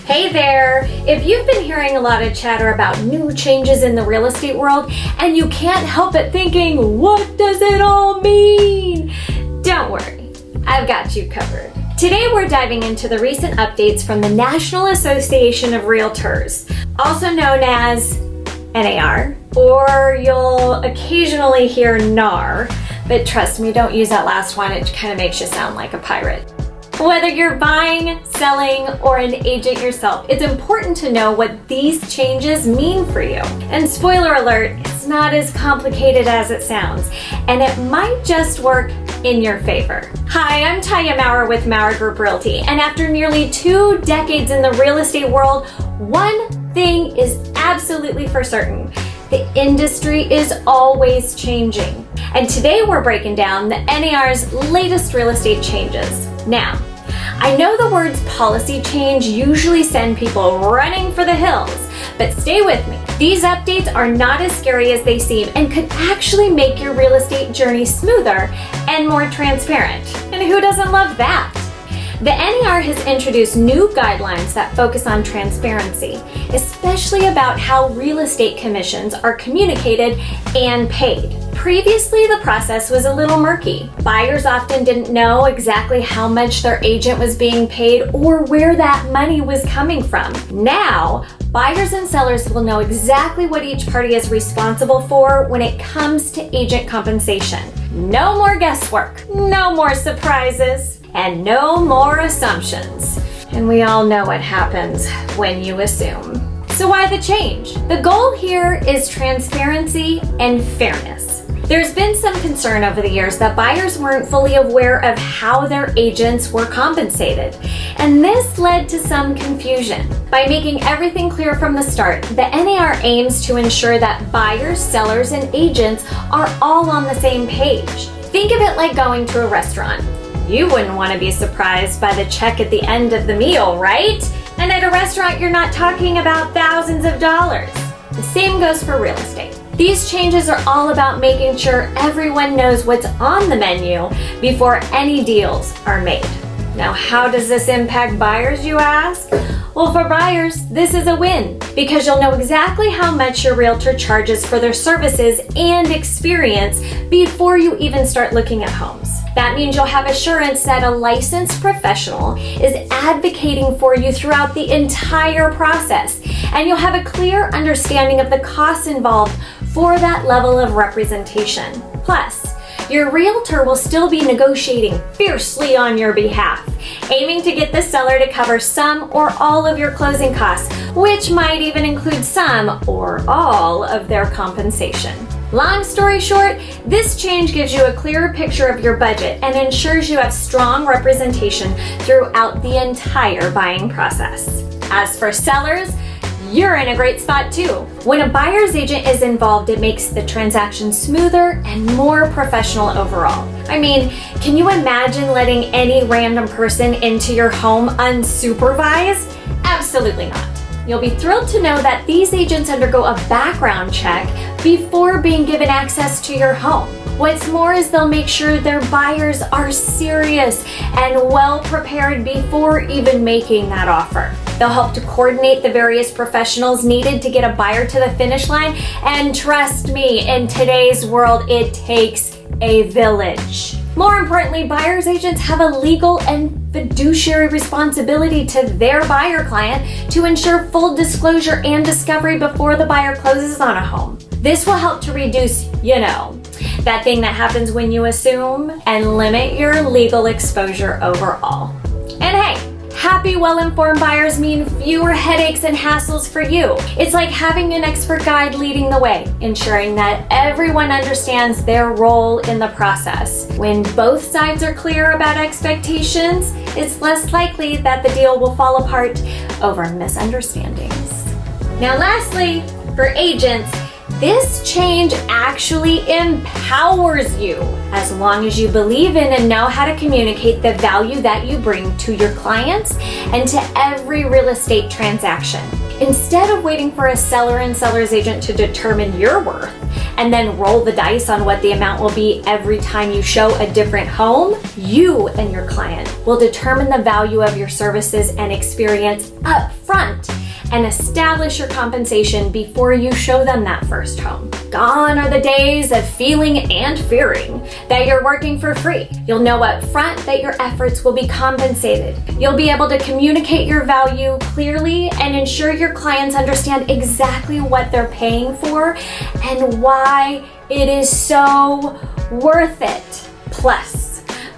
Hey there! If you've been hearing a lot of chatter about new changes in the real estate world and you can't help but thinking, what does it all mean? Don't worry, I've got you covered. Today we're diving into the recent updates from the National Association of Realtors, also known as NAR, or you'll occasionally hear NAR, but trust me, don't use that last one, it kind of makes you sound like a pirate. Whether you're buying, selling, or an agent yourself, it's important to know what these changes mean for you. And spoiler alert, it's not as complicated as it sounds, and it might just work in your favor. Hi, I'm Taya Mower with Maurer Group Realty, and after nearly 2 decades in the real estate world, one thing is absolutely for certain. The industry is always changing. And today we're breaking down the NAR's latest real estate changes. Now, I know the words policy change usually send people running for the hills, but stay with me. These updates are not as scary as they seem and could actually make your real estate journey smoother and more transparent. And who doesn't love that? The NAR has introduced new guidelines that focus on transparency, especially about how real estate commissions are communicated and paid. Previously, the process was a little murky. Buyers often didn't know exactly how much their agent was being paid or where that money was coming from. Now, buyers and sellers will know exactly what each party is responsible for when it comes to agent compensation. No more guesswork, no more surprises, and no more assumptions. And we all know what happens when you assume. So why the change? The goal here is transparency and fairness. There's been some concern over the years that buyers weren't fully aware of how their agents were compensated, and this led to some confusion. By making everything clear from the start, the NAR aims to ensure that buyers, sellers, and agents are all on the same page. Think of it like going to a restaurant. You wouldn't want to be surprised by the check at the end of the meal, right? And at a restaurant, you're not talking about thousands of dollars. The same goes for real estate. These changes are all about making sure everyone knows what's on the menu before any deals are made. Now, how does this impact buyers, you ask? Well, for buyers, this is a win because you'll know exactly how much your realtor charges for their services and experience before you even start looking at homes. That means you'll have assurance that a licensed professional is advocating for you throughout the entire process, and you'll have a clear understanding of the costs involved for that level of representation. Plus, your realtor will still be negotiating fiercely on your behalf, aiming to get the seller to cover some or all of your closing costs, which might even include some or all of their compensation. Long story short, this change gives you a clearer picture of your budget and ensures you have strong representation throughout the entire buying process. As for sellers, you're in a great spot too. When a buyer's agent is involved, it makes the transaction smoother and more professional overall. I mean, can you imagine letting any random person into your home unsupervised? Absolutely not. You'll be thrilled to know that these agents undergo a background check before being given access to your home. What's more is they'll make sure their buyers are serious and well prepared before even making that offer. They'll help to coordinate the various professionals needed to get a buyer to the finish line, and trust me, in today's world, it takes a village. More importantly, buyer's agents have a legal and fiduciary responsibility to their buyer client to ensure full disclosure and discovery before the buyer closes on a home. This will help to reduce, that thing that happens when you assume, and limit your legal exposure overall. And hey, happy, well-informed buyers mean fewer headaches and hassles for you. It's like having an expert guide leading the way, ensuring that everyone understands their role in the process. When both sides are clear about expectations, it's less likely that the deal will fall apart over misunderstandings. Now, lastly, for agents, this change actually empowers you as long as you believe in and know how to communicate the value that you bring to your clients and to every real estate transaction. Instead of waiting for a seller and seller's agent to determine your worth and then roll the dice on what the amount will be every time you show a different home, you and your client will determine the value of your services and experience up front and establish your compensation before you show them that first home. Gone are the days of feeling and fearing that you're working for free. You'll know up front that your efforts will be compensated. You'll be able to communicate your value clearly and ensure your clients understand exactly what they're paying for and why it is so worth it. Plus,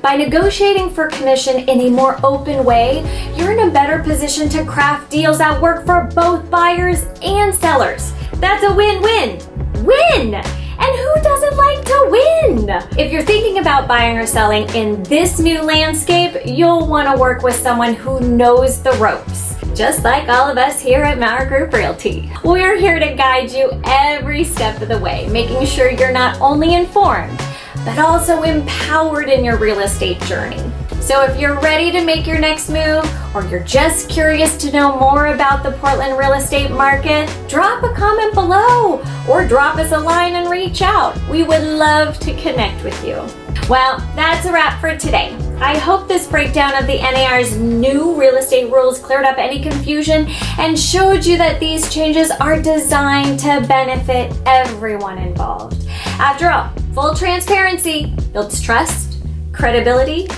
by negotiating for commission in a more open way, you're in a better position to craft deals that work for both buyers and sellers. That's a win-win. Win! And who doesn't like to win? If you're thinking about buying or selling in this new landscape, you'll want to work with someone who knows the ropes. Just like all of us here at Maurer Group Realty. We're here to guide you every step of the way, making sure you're not only informed, but also empowered in your real estate journey. So if you're ready to make your next move, or you're just curious to know more about the Portland real estate market, drop a comment below or drop us a line and reach out. We would love to connect with you. Well, that's a wrap for today. I hope this breakdown of the NAR's new real estate rules cleared up any confusion and showed you that these changes are designed to benefit everyone involved. After all, full transparency builds trust, credibility,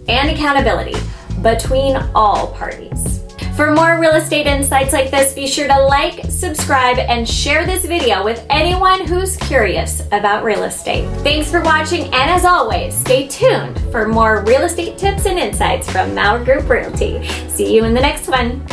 and accountability between all parties. For more real estate insights like this, be sure to like, subscribe, and share this video with anyone who's curious about real estate. Thanks for watching, and as always, stay tuned for more real estate tips and insights from Maurer Group Realty. See you in the next one.